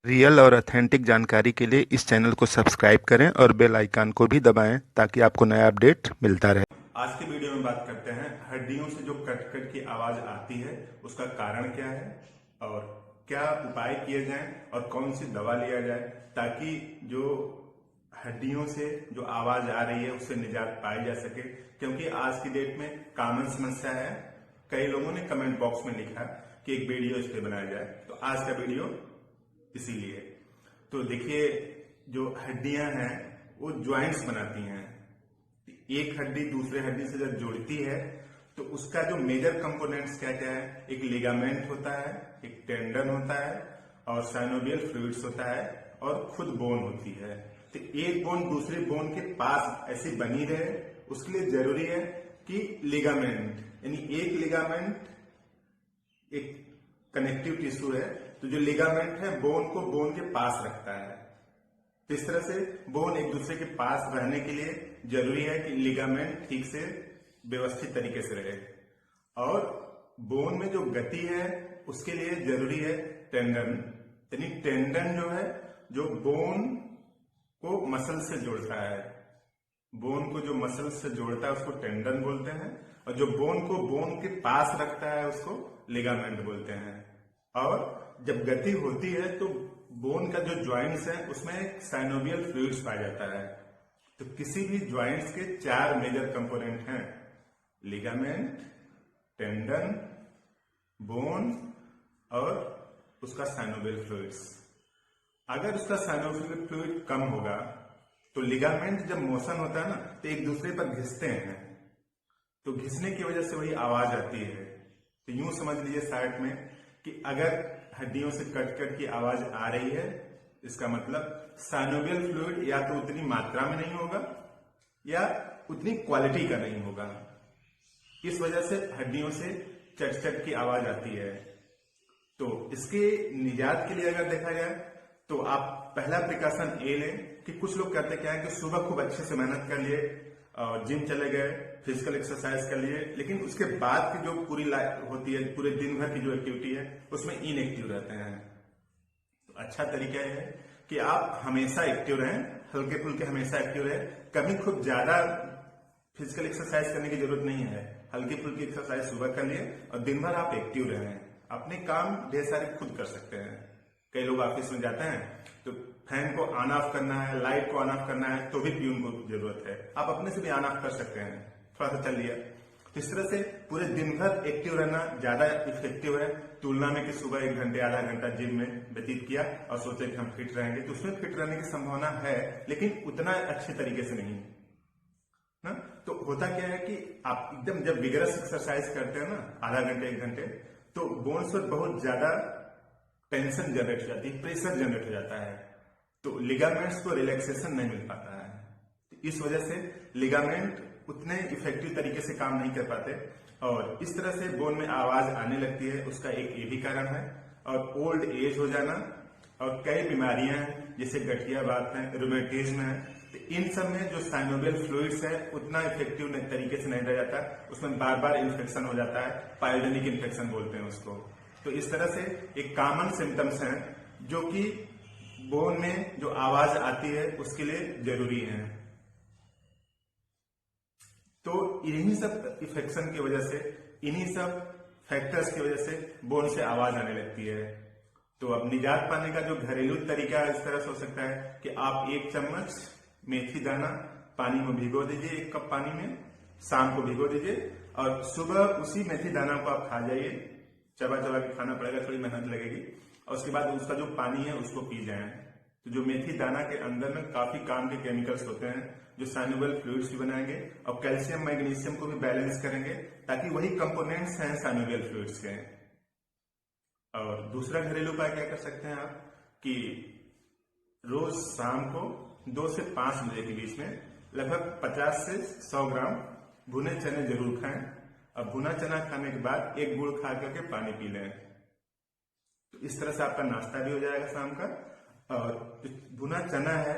Real और authentic जानकारी के लिए इस चैनल को सब्सक्राइब करें और बेल आइकन को भी दबाएं ताकि आपको नया अपडेट मिलता रहे। आज की वीडियो में बात करते हैं हड्डियों से जो कट कट की आवाज आती है उसका कारण क्या है और क्या उपाय किए जाएं और कौन सी दवा लिया जाए ताकि जो हड्डियों से जो आवाज आ रही है उससे निजात पाई जा सके, क्योंकि आज की डेट में कॉमन समस्या है। कई लोगों ने कमेंट बॉक्स में लिखा कि एक वीडियो इस पे बनाया जाए, तो आज का वीडियो इसीलिए। तो देखिए, जो हड्डियां हैं वो ज्वाइंट्स बनाती हैं। एक हड्डी दूसरे हड्डी से जब जुड़ती है तो उसका जो मेजर कंपोनेंट्स क्या क्या है, एक लिगामेंट होता है, एक टेंडन होता है और साइनोवियल फ्लूइड्स होता है और खुद बोन होती है। तो एक बोन दूसरे बोन के पास ऐसी बनी रहे, उसके लिए जरूरी है कि लिगामेंट, यानी एक लिगामेंट एक कनेक्टिव टिश्यू है, तो जो लिगामेंट है बोन को बोन के पास रखता है। तो इस तरह से बोन एक दूसरे के पास रहने के लिए जरूरी है कि लिगामेंट ठीक से व्यवस्थित तरीके से रहे, और बोन में जो गति है उसके लिए जरूरी है टेंडन। यानी टेंडन जो है जो बोन को मसल से जोड़ता है, बोन को जो मसल से जोड़ता है उसको टेंडन बोलते हैं, और जो बोन को बोन के पास रखता है उसको लिगामेंट बोलते हैं। और जब गति होती है तो बोन का जो ज्वाइंट्स है उसमें एक साइनोवियल फ्लूइड्स पाया जाता है। तो किसी भी ज्वाइंट्स के चार मेजर कंपोनेंट हैं, लिगामेंट, टेंडन, बोन और उसका साइनोवियल फ्लूइड्स। अगर उसका साइनोवियल फ्लूइड कम होगा तो लिगामेंट जब मोशन होता है ना तो एक दूसरे पर घिसते हैं, तो घिसने की वजह से वही आवाज आती है। तो यूं समझ लीजिए शार्ट में कि अगर हड्डियों से कट कट की आवाज आ रही है, इसका मतलब साइनोवियल फ्लूइड या तो उतनी मात्रा में नहीं होगा या उतनी क्वालिटी का नहीं होगा। इस वजह से हड्डियों से चट चट की आवाज आती है। तो इसके निजात के लिए अगर देखा जाए तो आप पहला प्रिकॉशन ये लें कि कुछ लोग करते क्या है कि सुबह खूब अच्छे से मेहनत कर लिए और जिम चले गए, फिजिकल एक्सरसाइज कर लिए, लेकिन उसके बाद की जो पूरी लाइफ होती है, पूरे दिन भर की जो एक्टिविटी है उसमें इनएक्टिव रहते हैं। तो अच्छा तरीका यह है कि आप हमेशा एक्टिव रहें, हल्के फुल्के हमेशा एक्टिव रहें। कभी खूब ज्यादा फिजिकल एक्सरसाइज करने की जरूरत नहीं है, हल्की फुल्की एक्सरसाइज सुबह कर लिए और दिन भर आप एक्टिव रहें। अपने काम ढेर सारे खुद कर सकते हैं। कई लोग ऑफिस में जाते हैं तो फैन को ऑन ऑफ करना है, लाइट को ऑन ऑफ करना है, तो भी प्यून को जरूरत है, आप अपने से भी ऑन ऑफ कर सकते हैं, थोड़ा सा चल लिया। तो इस तरह से पूरे दिन भर एक्टिव रहना ज्यादा इफेक्टिव है तुलना में कि सुबह 1 घंटे आधा घंटा जिम में व्यतीत किया और सोचे कि हम फिट रहेंगे। तो उसमें फिट रहने की संभावना है लेकिन उतना अच्छे तरीके से नहीं ना। तो होता क्या है कि आप एकदम जब विगरस एक्सरसाइज करते हैं ना, आधा घंटे 1 घंटे, तो बोन्स पर बहुत ज्यादा टेंशन जनरेट हो जाती है, प्रेशर जनरेट हो जाता है, तो लिगामेंट्स को रिलैक्सेशन नहीं मिल पाता है। इस वजह से लिगामेंट उतने इफेक्टिव तरीके से काम नहीं कर पाते और इस तरह से बोन में आवाज आने लगती है। उसका एक ये भी कारण है, और ओल्ड एज हो जाना और कई बीमारियां हैं जैसे गठियावात है, रूमेटिज्म है। तो इन सब में जो साइनोवियल फ्लूइड्स है उतना इफेक्टिव तरीके से नहीं रह जाता, उसमें बार बार इन्फेक्शन हो जाता है, पायोजेनिक इन्फेक्शन बोलते हैं उसको। तो इस तरह से एक कॉमन सिम्टम्स हैं जो कि बोन में जो आवाज आती है उसके लिए जरूरी है। तो इन्हीं सब इन्फेक्शन की वजह से, इन्हीं सब फैक्टर्स की वजह से बोन से आवाज आने लगती है। तो अब निजात पाने का जो घरेलू तरीका इस तरह से हो सकता है कि आप 1 चम्मच मेथी दाना पानी में भिगो दीजिए, 1 कप पानी में, शाम को भिगो दीजिए और सुबह उसी मेथी दाना को आप खा जाइए। चबा चबा के खाना पड़ेगा, थोड़ी मेहनत लगेगी, और उसके बाद उसका जो पानी है उसको पी जाएं। तो जो मेथी दाना के अंदर में काफी काम के केमिकल्स होते हैं जो साइनोवियल फ्लूइड्स भी बनाएंगे और कैल्शियम मैग्नीशियम को भी बैलेंस करेंगे, ताकि वही कंपोनेंट्स हैं साइनोवियल फ्लूइड्स के। और दूसरा घरेलू उपाय क्या कर सकते हैं आप कि रोज शाम को 2 से 5 बजे के बीच में लगभग 50 से 100 ग्राम भुने चने जरूर खाएं, और भुना चना खाने के बाद 1 गुड़ खा करके पानी पी लें। तो इस तरह से आपका नाश्ता भी हो जाएगा शाम का। और भुना चना है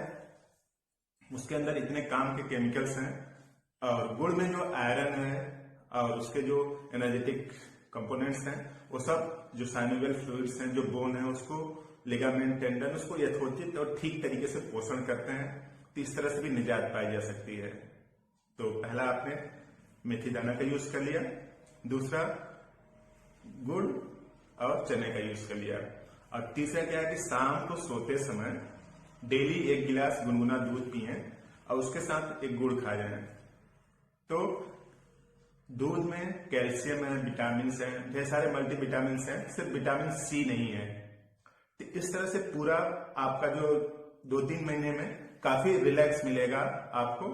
उसके अंदर इतने काम के केमिकल्स हैं, और गुड़ में जो आयरन है और उसके जो एनर्जेटिक कंपोनेंट्स हैं वो सब जो साइनोवियल फ्लूइड्स हैं, जो बोन है उसको लिगामेंट, टेंडन उसको यथोचित और ठीक तरीके से पोषण करते हैं, तो इस तरह से भी निजात पाई जा सकती है। तो पहला आपने मेथी दाना का यूज कर लिया, दूसरा गुड़ और चने का यूज कर लिया, और तीसरा क्या है कि शाम को सोते समय डेली 1 गिलास गुनगुना दूध पिए और उसके साथ एक गुड़ खा जाए। तो दूध में कैल्शियम है, विटामिन है, ढेर सारे मल्टीविटामिन हैं, सिर्फ विटामिन सी नहीं है। तो इस तरह से पूरा आपका जो 2-3 महीने में काफी रिलैक्स मिलेगा आपको,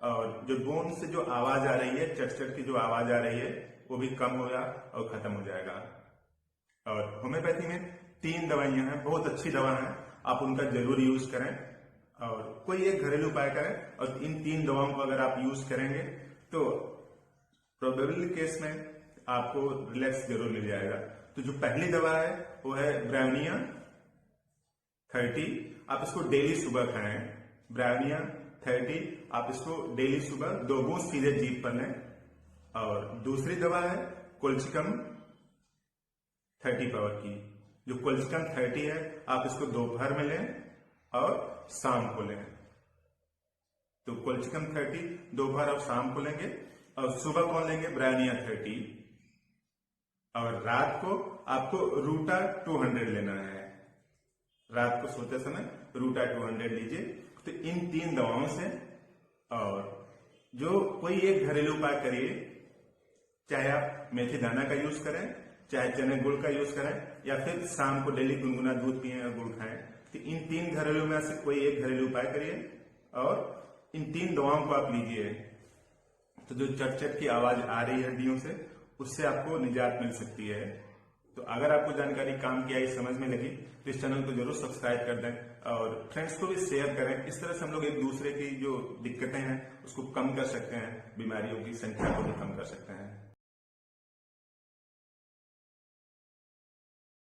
और जो बोन से जो आवाज आ रही है, चट-चट की जो आवाज आ रही है, वो भी कम होगा और खत्म हो जाएगा। और होम्योपैथी में 3 दवाइयां हैं, बहुत अच्छी दवा है, आप उनका जरूर यूज करें और कोई एक घरेलू उपाय करें, और इन 3 दवाओं को अगर आप यूज करेंगे तो प्रोबेबली केस में आपको रिलैक्स जरूर मिल जाएगा। तो जो पहली दवा है वो है ब्रायोनिया 30, आप इसको डेली सुबह खाएं। ब्रायोनिया 30 आप इसको डेली सुबह 2 बूंद सीधे जीभ पर लें। और दूसरी दवा है कोल्चिकम 30 पावर की। जो कोल्चिकम 30 है आप इसको दोपहर में लें और शाम को लें। तो कोल्चिकम 30 दोपहर और शाम को लेंगे, और सुबह कौन लेंगे? ब्रायोनिया 30। और रात को आपको रूटा 200 लेना है। रात को सोते समय रूटा 200 लीजिए। तो इन 3 दवाओं से, और जो कोई एक घरेलू उपाय करिए, चाहे आप मेथी दाना का यूज करें, चाहे चने गुड़ का यूज करें, या फिर शाम को डेली गुनगुना दूध पिए और गुड़ खाएं। तो इन 3 घरेलू में से कोई एक घरेलू उपाय करिए और इन 3 दवाओं को आप लीजिए। तो जो चट-चट की आवाज आ रही है हड्डियों से, उससे आपको निजात मिल सकती है। तो अगर आपको जानकारी काम की आई, समझ में लगी, तो इस चैनल को जरूर सब्सक्राइब कर दें और फ्रेंड्स को भी शेयर करें। इस तरह से हम लोग एक दूसरे की जो दिक्कतें हैं उसको कम कर सकते हैं, बीमारियों की संख्या को भी कम कर सकते हैं।